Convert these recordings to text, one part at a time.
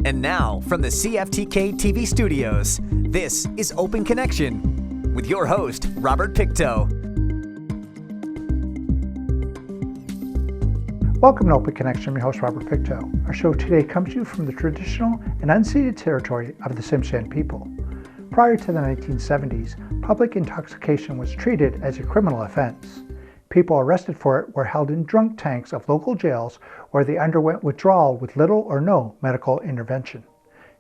And now, from the CFTK-TV studios, this is Open Connection with your host, Robert Pictou. Welcome to Open Connection. I'm your host, Robert Pictou. Our show today comes to you from the traditional and unceded territory of the Tsimshian people. Prior to the 1970s, public intoxication was treated as a criminal offense. People arrested for it were held in drunk tanks of local jails where they underwent withdrawal with little or no medical intervention.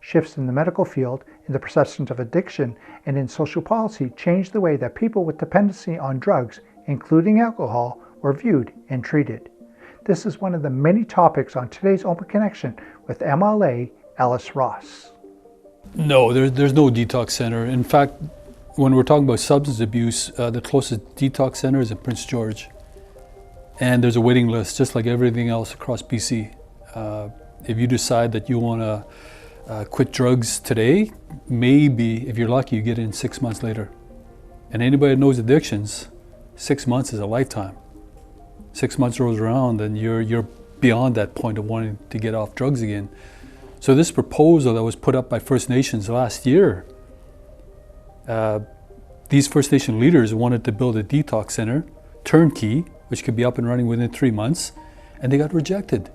Shifts in the medical field, in the perceptions of addiction, and in social policy changed the way that people with dependency on drugs, including alcohol, were viewed and treated. This is one of the many topics on today's Open Connection with MLA Ellis Ross. No, there's no detox center. In fact, when we're talking about substance abuse, the closest detox center is in Prince George. And there's a waiting list, just like everything else across BC. If you decide that you want to quit drugs today, maybe, if you're lucky, you get in 6 months later. And anybody that knows addictions, 6 months is a lifetime. 6 months rolls around and you're beyond that point of wanting to get off drugs again. So this proposal that was put up by First Nations last year, these First Nation leaders wanted to build a detox center, turnkey, which could be up and running within 3 months, and they got rejected.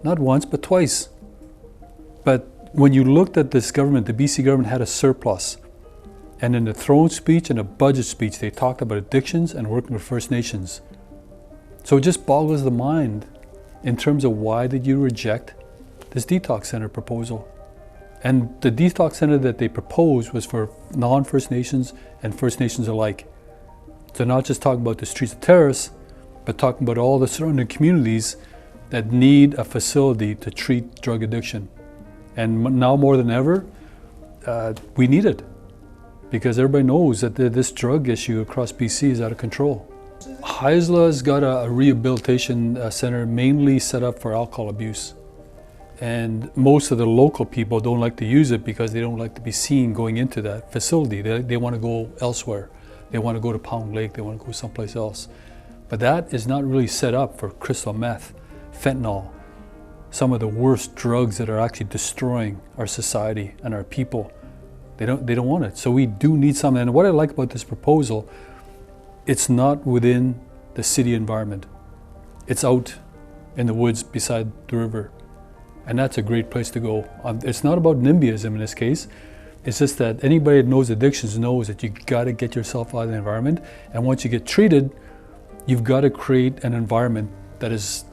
Not once, but twice. But when you looked at this government, the BC government had a surplus. And in the throne speech and a budget speech, they talked about addictions and working with First Nations. So it just boggles the mind in terms of why did you reject this detox center proposal. And the detox center that they proposed was for non-First Nations and First Nations alike. So not just talking about the streets of Terrace, but talking about all the surrounding communities that need a facility to treat drug addiction. And now more than ever, we need it, because everybody knows that this drug issue across BC is out of control. Haisla's got a rehabilitation center mainly set up for alcohol abuse. And most of the local people don't like to use it because they don't like to be seen going into that facility. They want to go elsewhere. They want to go to Pound Lake. They want to go someplace else. But that is not really set up for crystal meth, fentanyl, some of the worst drugs that are actually destroying our society and our people. They don't want it. So we do need something. And what I like about this proposal, it's not within the city environment. It's out in the woods beside the river. And that's a great place to go. It's not about NIMBYism in this case. It's just that anybody that knows addictions knows that you got to get yourself out of the environment. And once you get treated, you've got to create an environment that is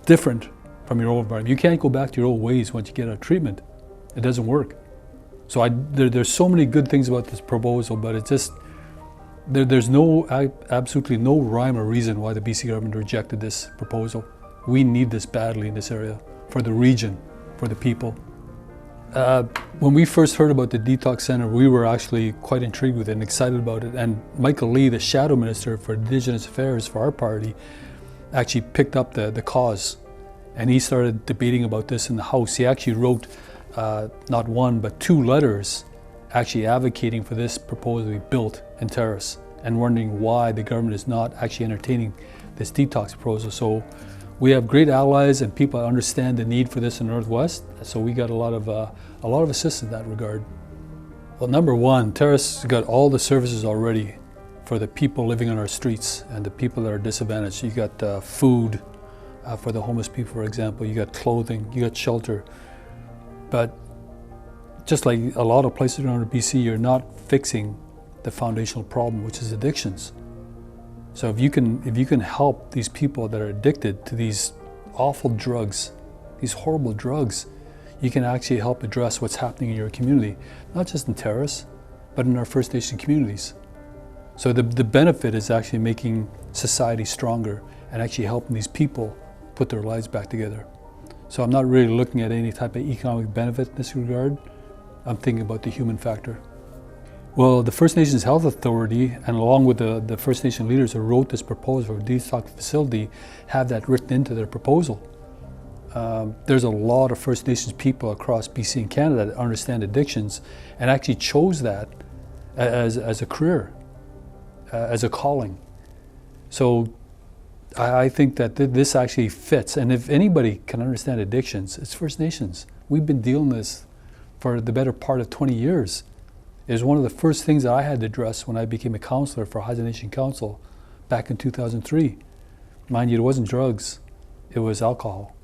different from your old environment. You can't go back to your old ways once you get out of treatment. It doesn't work. So there's so many good things about this proposal, but it's just, there's absolutely no rhyme or reason why the BC government rejected this proposal. We need this badly in this area, for the region, for the people. When we first heard about the detox center, we were actually quite intrigued with it and excited about it. And Michael Lee, the shadow minister for Indigenous Affairs for our party, actually picked up the cause. And he started debating about this in the House. He actually wrote not one, but 2 letters actually advocating for this proposal to be built in Terrace and wondering why the government is not actually entertaining this detox proposal. So we have great allies and people that understand the need for this in the Northwest. So we got a lot of assistance in that regard. Well, number one, Terrace has got all the services already for the people living on our streets and the people that are disadvantaged. You got food for the homeless people, for example. You got clothing, you got shelter. But just like a lot of places around BC, you're not fixing the foundational problem, which is addictions. So if you can help these people that are addicted to these awful drugs, these horrible drugs, you can actually help address what's happening in your community, not just in Terrace, but in our First Nation communities. So the benefit is actually making society stronger and actually helping these people put their lives back together. So I'm not really looking at any type of economic benefit in this regard. I'm thinking about the human factor. Well, the First Nations Health Authority, and along with the First Nation leaders who wrote this proposal for a detox facility, have that written into their proposal. There's a lot of First Nations people across BC and Canada that understand addictions and actually chose that as a career, as a calling. So I think that this actually fits. And if anybody can understand addictions, it's First Nations. We've been dealing this for the better part of 20 years. It was one of the first things that I had to address when I became a counselor for Housing Nation Council back in 2003. Mind you, it wasn't drugs, it was alcohol.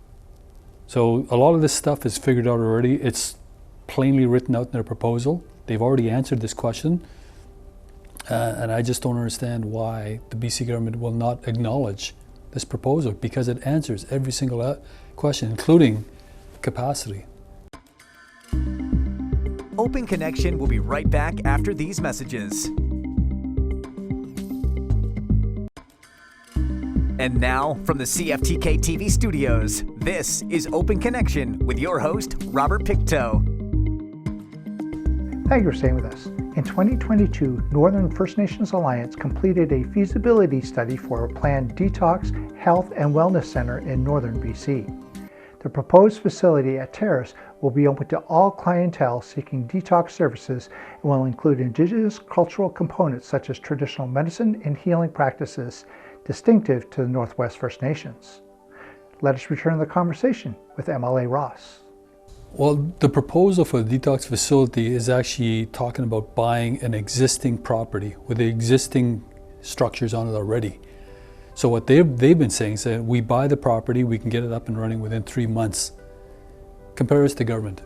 So a lot of this stuff is figured out already. It's plainly written out in their proposal. They've already answered this question. And I just don't understand why the BC government will not acknowledge this proposal, because it answers every single question, including capacity. Open Connection will be right back after these messages. And now, from the CFTK-TV studios, this is Open Connection with your host, Robert Pictou. Thank you for staying with us. In 2022, Northern First Nations Alliance completed a feasibility study for a planned detox, health, and wellness center in northern BC. The proposed facility at Terrace will be open to all clientele seeking detox services and will include Indigenous cultural components such as traditional medicine and healing practices distinctive to the Northwest First Nations. Let us return to the conversation with MLA Ross. Well, the proposal for the detox facility is actually talking about buying an existing property with the existing structures on it already. So what they've been saying is that we buy the property, we can get it up and running within 3 months. Compare us to government.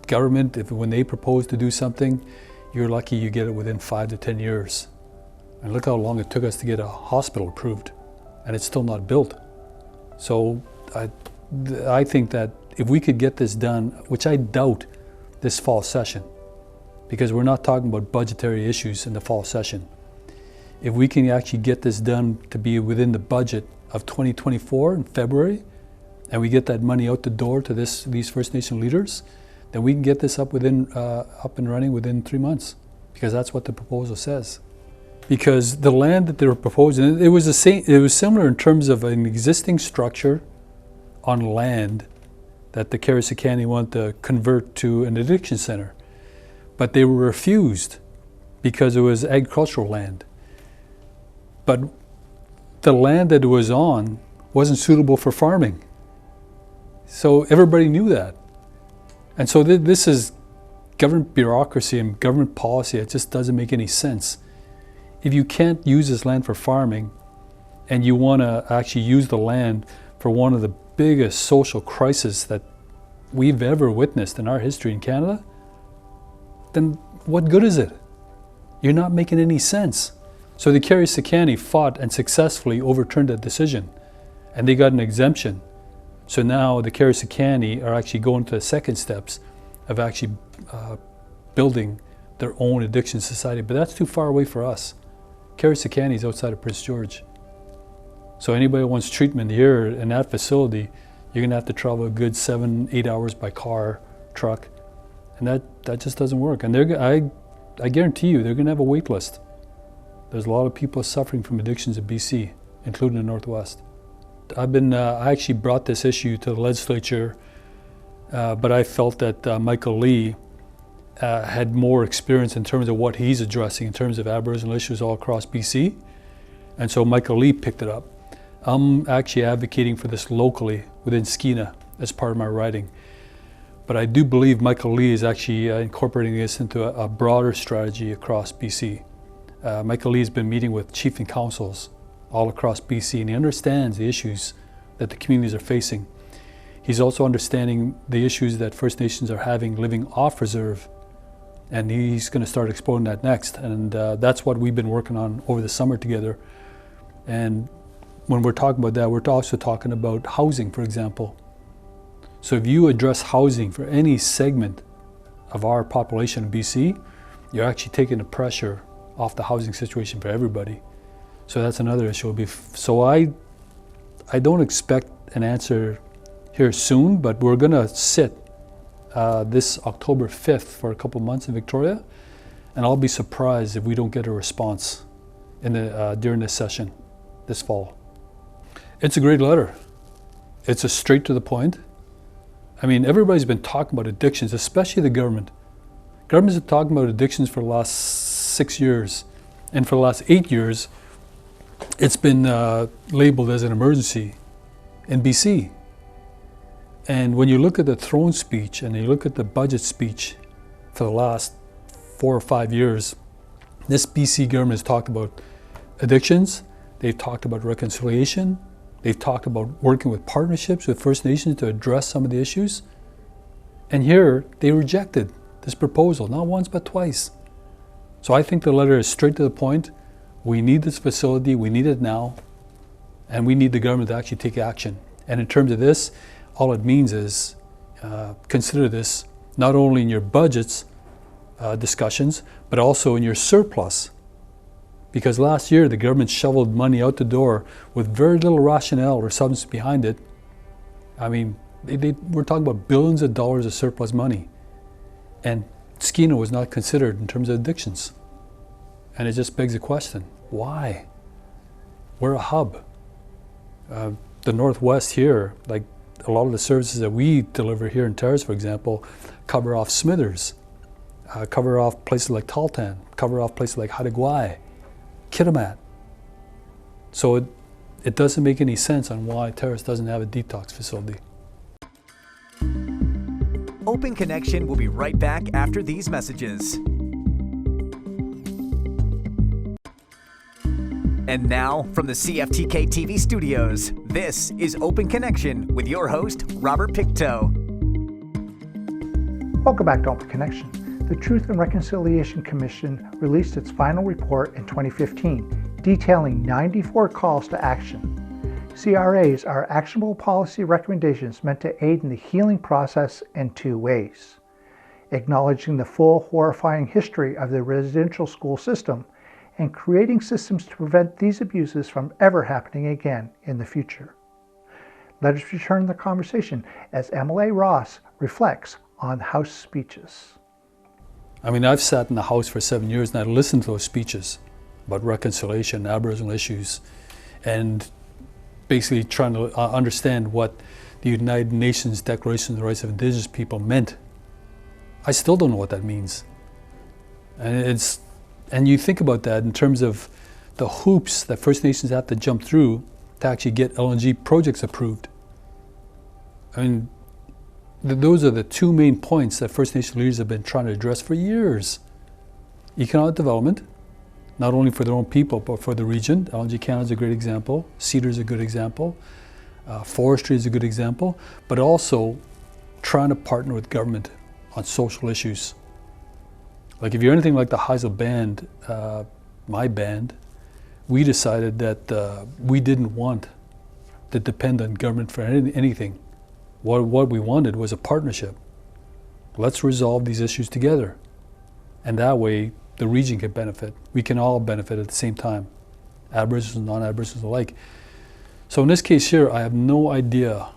Government, when they propose to do something, you're lucky you get it within 5 to 10 years. And look how long it took us to get a hospital approved, and it's still not built. So I think that if we could get this done, which I doubt this fall session, because we're not talking about budgetary issues in the fall session. If we can actually get this done to be within the budget of 2024 in February, and we get that money out the door to these First Nation leaders, then we can get this up and running within 3 months, because that's what the proposal says. Because the land that they were proposing, it was similar in terms of an existing structure on land that the Karisakani wanted to convert to an addiction center. But they were refused because it was agricultural land. But the land that it was on wasn't suitable for farming. So everybody knew that. And so this is government bureaucracy and government policy. It just doesn't make any sense. If you can't use this land for farming and you want to actually use the land for one of the biggest social crises that we've ever witnessed in our history in Canada, then what good is it? You're not making any sense. So the Karisakani fought and successfully overturned that decision, and they got an exemption. So now the Karisakani are actually going to the second steps of actually building their own addiction society, but that's too far away for us. Karisakani is outside of Prince George. So anybody who wants treatment here in that facility, you're gonna have to travel a good 7-8 hours by car, truck, and that just doesn't work. And I guarantee you, they're gonna have a wait list. There's a lot of people suffering from addictions in BC, including the Northwest. I actually brought this issue to the legislature, but I felt that Michael Lee had more experience in terms of what he's addressing in terms of Aboriginal issues all across BC. And so Michael Lee picked it up. I'm actually advocating for this locally within Skeena as part of my writing. But I do believe Michael Lee is actually incorporating this into a broader strategy across BC. Michael Lee has been meeting with chief and councils all across BC, and he understands the issues that the communities are facing. He's also understanding the issues that First Nations are having living off reserve, and he's going to start exploring that next. And that's what we've been working on over the summer together. And when we're talking about that, we're also talking about housing, for example. So if you address housing for any segment of our population in BC, you're actually taking the pressure off the housing situation for everybody. So that's another issue. So I don't expect an answer here soon, but we're going to sit this October 5th for a couple months in Victoria, and I'll be surprised if we don't get a response during this session this fall. It's a great letter. It's a straight to the point. I mean, everybody's been talking about addictions, especially the government. Governments have been talking about addictions for the last 6 years, and for the last 8 years, it's been labeled as an emergency in BC. And when you look at the throne speech and you look at the budget speech for the last 4 or 5 years, this BC government has talked about addictions, they've talked about reconciliation, they've talked about working with partnerships with First Nations to address some of the issues. And here, they rejected this proposal, not once but twice. So I think the letter is straight to the point. We need this facility, we need it now, and we need the government to actually take action. And in terms of this, all it means is consider this not only in your budgets discussions, but also in your surplus. Because last year, the government shoveled money out the door with very little rationale or substance behind it. I mean, we're talking about billions of dollars of surplus money. And Skeena was not considered in terms of addictions. And it just begs the question, why? We're a hub. The Northwest here, like a lot of the services that we deliver here in Terrace, for example, cover off Smithers, cover off places like Taltan, cover off places like Haida-Gwaii, Kitimat. So it doesn't make any sense on why Terrace doesn't have a detox facility. Open Connection will be right back after these messages. And now, from the CFTK-TV studios, this is Open Connection with your host, Robert Pictou. Welcome back to Open Connection. The Truth and Reconciliation Commission released its final report in 2015, detailing 94 calls to action. CRAs are actionable policy recommendations meant to aid in the healing process in 2 ways: acknowledging the full horrifying history of the residential school system and creating systems to prevent these abuses from ever happening again in the future. Let us return the conversation as MLA Ross reflects on House speeches. I mean, I've sat in the House for 7 years and I listened to those speeches about reconciliation, Aboriginal issues, and basically trying to understand what the United Nations Declaration of the Rights of Indigenous People meant. I still don't know what that means. And you think about that in terms of the hoops that First Nations have to jump through to actually get LNG projects approved. I mean, those are the 2 main points that First Nation leaders have been trying to address for years. Economic development, not only for their own people, but for the region. LNG Canada is a great example. Cedar is a good example. Forestry is a good example. But also trying to partner with government on social issues. Like if you're anything like the Heisel band, my band, we decided that we didn't want to depend on government for anything. What we wanted was a partnership. Let's resolve these issues together. And that way, the region can benefit. We can all benefit at the same time, Aboriginals and non-Aboriginals alike. So in this case here, I have no idea.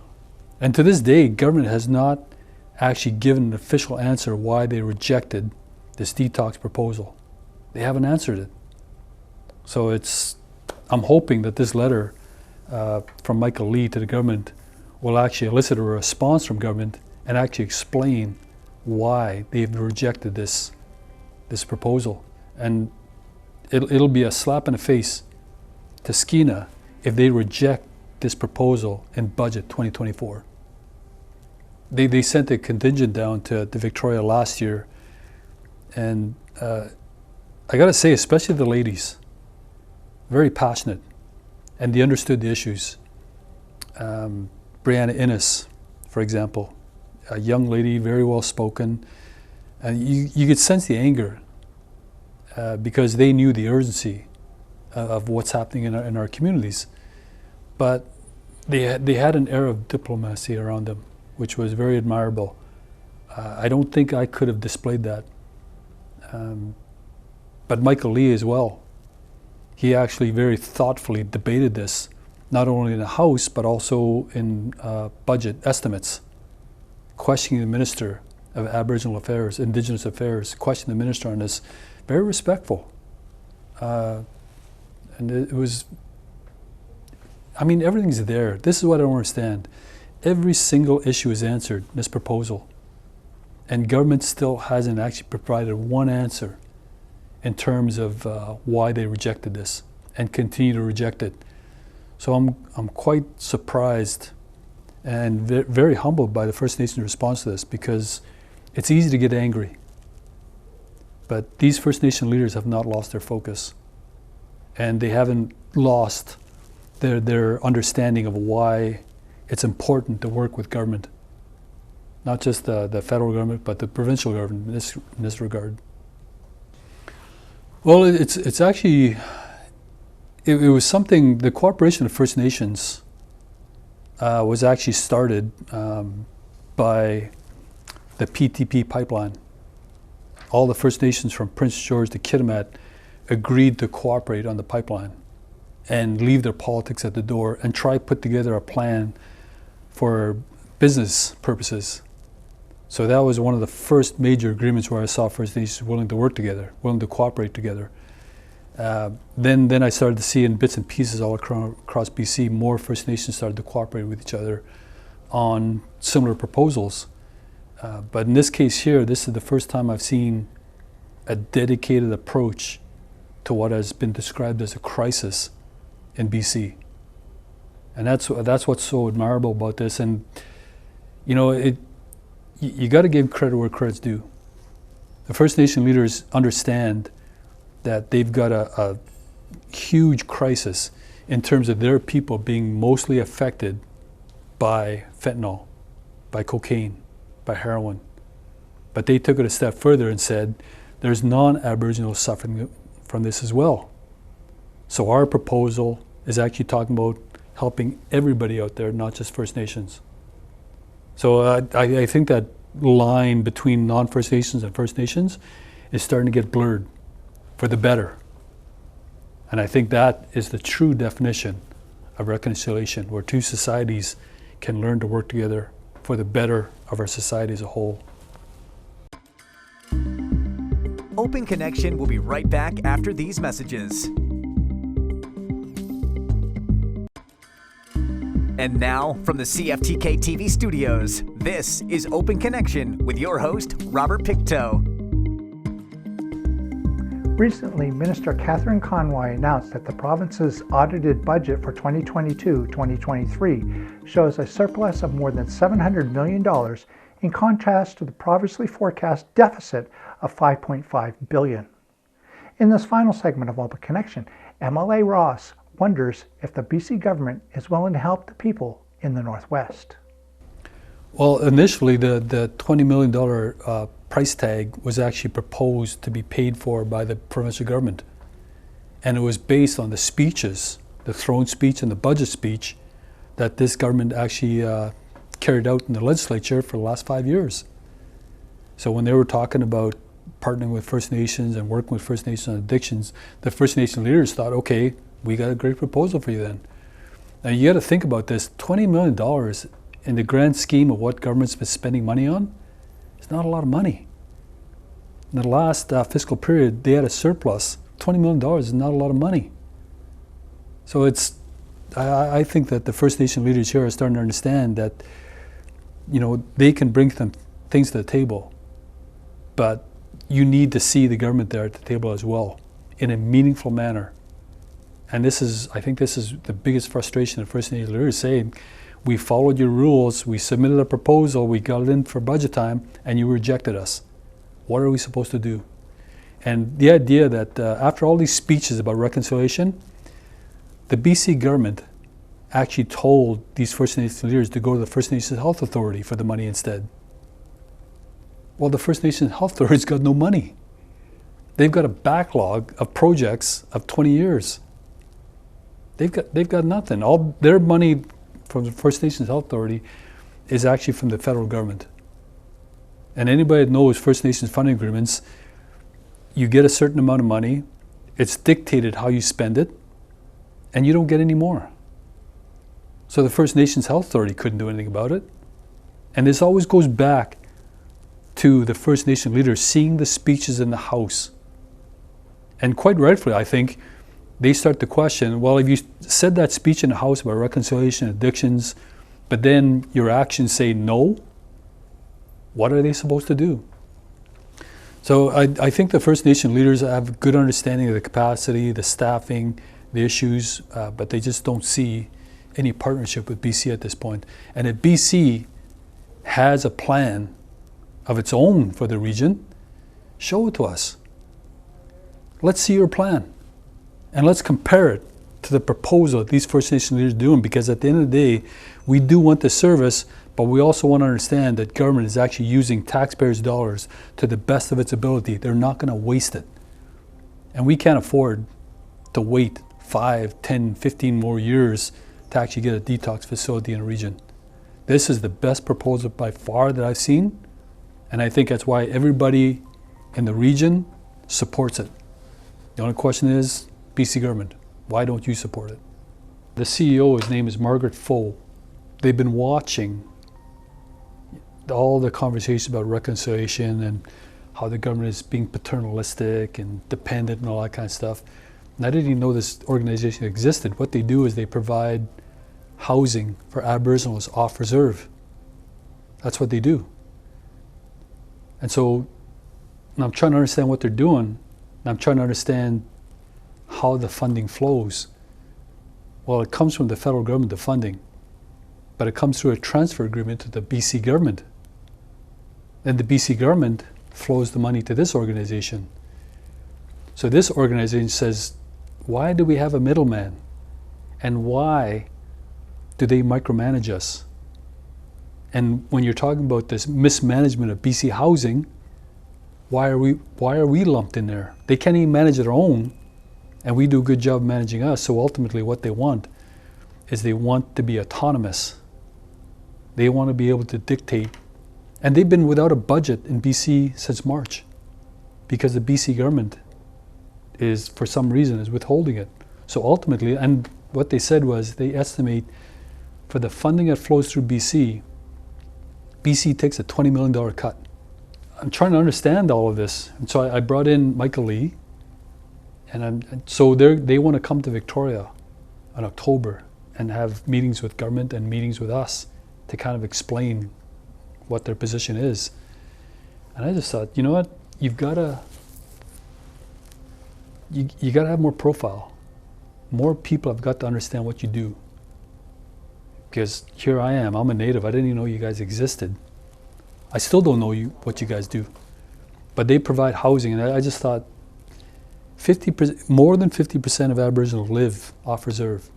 And to this day, government has not actually given an official answer why they rejected this detox proposal. They haven't answered it. So I'm hoping that this letter from Michael Lee to the government will actually elicit a response from government and actually explain why they've rejected this proposal. And it'll be a slap in the face to Skeena if they reject this proposal in budget 2024. They sent a contingent down to Victoria last year, and I gotta say, especially the ladies, very passionate, and they understood the issues. Brianna Innes, for example, a young lady, very well spoken, and you could sense the anger because they knew the urgency of what's happening in our communities. But they had an air of diplomacy around them, which was very admirable. I don't think I could have displayed that. But Michael Lee as well, he actually very thoughtfully debated this, not only in the House, but also in budget estimates, questioning the Minister of Aboriginal Affairs, Indigenous Affairs, questioning the Minister on this, very respectful. And it was, I mean, everything's there. This is what I don't understand. Every single issue is answered in this proposal. And government still hasn't actually provided one answer in terms of why they rejected this and continue to reject it. So I'm quite surprised and very humbled by the First Nation response to this, because it's easy to get angry. But these First Nation leaders have not lost their focus, and they haven't lost their understanding of why it's important to work with government, not just the federal government, but the provincial government in this regard. Well, it's actually, it was something, the cooperation of First Nations was actually started by the PTP pipeline. All the First Nations from Prince George to Kitimat agreed to cooperate on the pipeline and leave their politics at the door and try put together a plan for business purposes. So that was one of the first major agreements where I saw First Nations willing to work together, willing to cooperate together. Then I started to see in bits and pieces all across BC, more First Nations started to cooperate with each other on similar proposals. But in this case here, this is the first time I've seen a dedicated approach to what has been described as a crisis in BC. And that's what's so admirable about this. And you know, you got to give credit where credit's due. The First Nation leaders understand that they've got a huge crisis in terms of their people being mostly affected by fentanyl, by cocaine, by heroin. But they took it a step further and said, there's non-Aboriginal suffering from this as well. So our proposal is actually talking about helping everybody out there, not just First Nations. So I think that line between non-First Nations and First Nations is starting to get blurred for the better. And I think that is the true definition of reconciliation, where two societies can learn to work together for the better of our society as a whole. Open Connection will be right back after these messages. And now, from the CFTK-TV studios, this is Open Connection with your host, Robert Pictou. Recently, Minister Catherine Conroy announced that the province's audited budget for 2022-2023 shows a surplus of more than $700 million, in contrast to the previously forecast deficit of $5.5 billion. In this final segment of Open Connection, MLA Ross wonders if the BC government is willing to help the people in the Northwest. Well, initially the $20 million price tag was actually proposed to be paid for by the provincial government. And it was based on the speeches, the throne speech and the budget speech, that this government actually carried out in the legislature for the last 5 years. So when they were talking about partnering with First Nations and working with First Nations on addictions, the First Nation leaders thought, okay, we got a great proposal for you then. Now you got to think about this, $20 million in the grand scheme of what government's been spending money on, it's not a lot of money. In the last fiscal period, they had a surplus. $20 million is not a lot of money. So I think that the First Nation leaders here are starting to understand that, you know, they can bring things to the table, but you need to see the government there at the table as well, in a meaningful manner. And I think this is the biggest frustration of First Nation leaders saying, we followed your rules, we submitted a proposal, we got it in for budget time, and you rejected us. What are we supposed to do? And the idea that after all these speeches about reconciliation, the BC government actually told these First Nation leaders to go to the First Nations Health Authority for the money instead. Well, the First Nations Health Authority's got no money. They've got a backlog of projects of 20 years. They've got nothing. All their money from the First Nations Health Authority is actually from the federal government. And anybody that knows First Nations funding agreements, you get a certain amount of money, it's dictated how you spend it, and you don't get any more. So the First Nations Health Authority couldn't do anything about it. And this always goes back to the First Nation leaders seeing the speeches in the House. And quite rightfully, I think, they start to question, well, if you said that speech in the House about reconciliation and addictions, but then your actions say no, what are they supposed to do? So I think the First Nation leaders have good understanding of the capacity, the staffing, the issues, but they just don't see any partnership with BC at this point. And if BC has a plan of its own for the region, show it to us. Let's see your plan. And let's compare it to the proposal that these First Nation leaders are doing, because at the end of the day, we do want the service, but we also want to understand that government is actually using taxpayers' dollars to the best of its ability. They're not going to waste it. And we can't afford to wait 5, 10, 15 more years to actually get a detox facility in a region. This is the best proposal by far that I've seen, and I think that's why everybody in the region supports it. The only question is, BC government, why don't you support it? The CEO, his name is Margaret Foe. They've been watching all the conversations about reconciliation and how the government is being paternalistic and dependent and all that kind of stuff. And I didn't even know this organization existed. What they do is they provide housing for Aboriginals off reserve. That's what they do. And so I'm trying to understand what they're doing. And I'm trying to understand how the funding flows. Well, it comes from the federal government, the funding, but it comes through a transfer agreement to the BC government. Then the BC government flows the money to this organization. So this organization says, why do we have a middleman? And why do they micromanage us? And when you're talking about this mismanagement of BC housing, why are we lumped in there? They can't even manage their own, and we do a good job managing us. So ultimately what they want is they want to be autonomous. They want to be able to dictate. And they've been without a budget in BC since March because the BC government is, for some reason, is withholding it. So ultimately, and what they said was they estimate for the funding that flows through BC, BC takes a $20 million cut. I'm trying to understand all of this. And so I brought in Michael Lee, and so they want to come to Victoria in October and have meetings with government and meetings with us to kind of explain what their position is. And I just thought, you know what, you gotta have more profile. More people have got to understand what you do. Because here I am, I'm a native, I didn't even know you guys existed. I still don't know what you guys do. But they provide housing, and I just thought, more than 50% of Aboriginals live off reserve.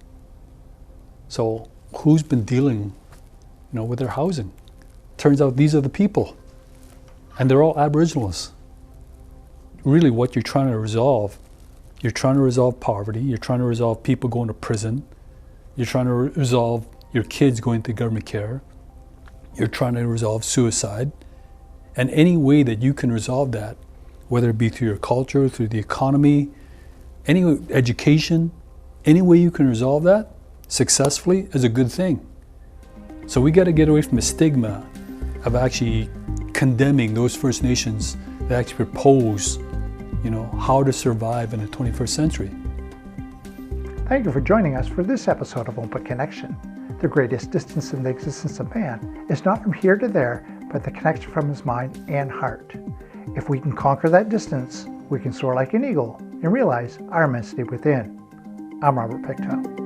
So who's been dealing, with their housing? Turns out these are the people, and they're all Aboriginals. Really, what you're trying to resolve poverty, you're trying to resolve people going to prison, you're trying to resolve your kids going to government care, you're trying to resolve suicide, and any way that you can resolve that, whether it be through your culture, through the economy, any education, any way you can resolve that successfully is a good thing. So we got to get away from the stigma of actually condemning those First Nations that actually propose, how to survive in the 21st century. Thank you for joining us for this episode of Open Connection. The greatest distance in the existence of man is not from here to there, but the connection from his mind and heart. If we can conquer that distance, we can soar like an eagle and realize our immensity within. I'm Robert Pictou.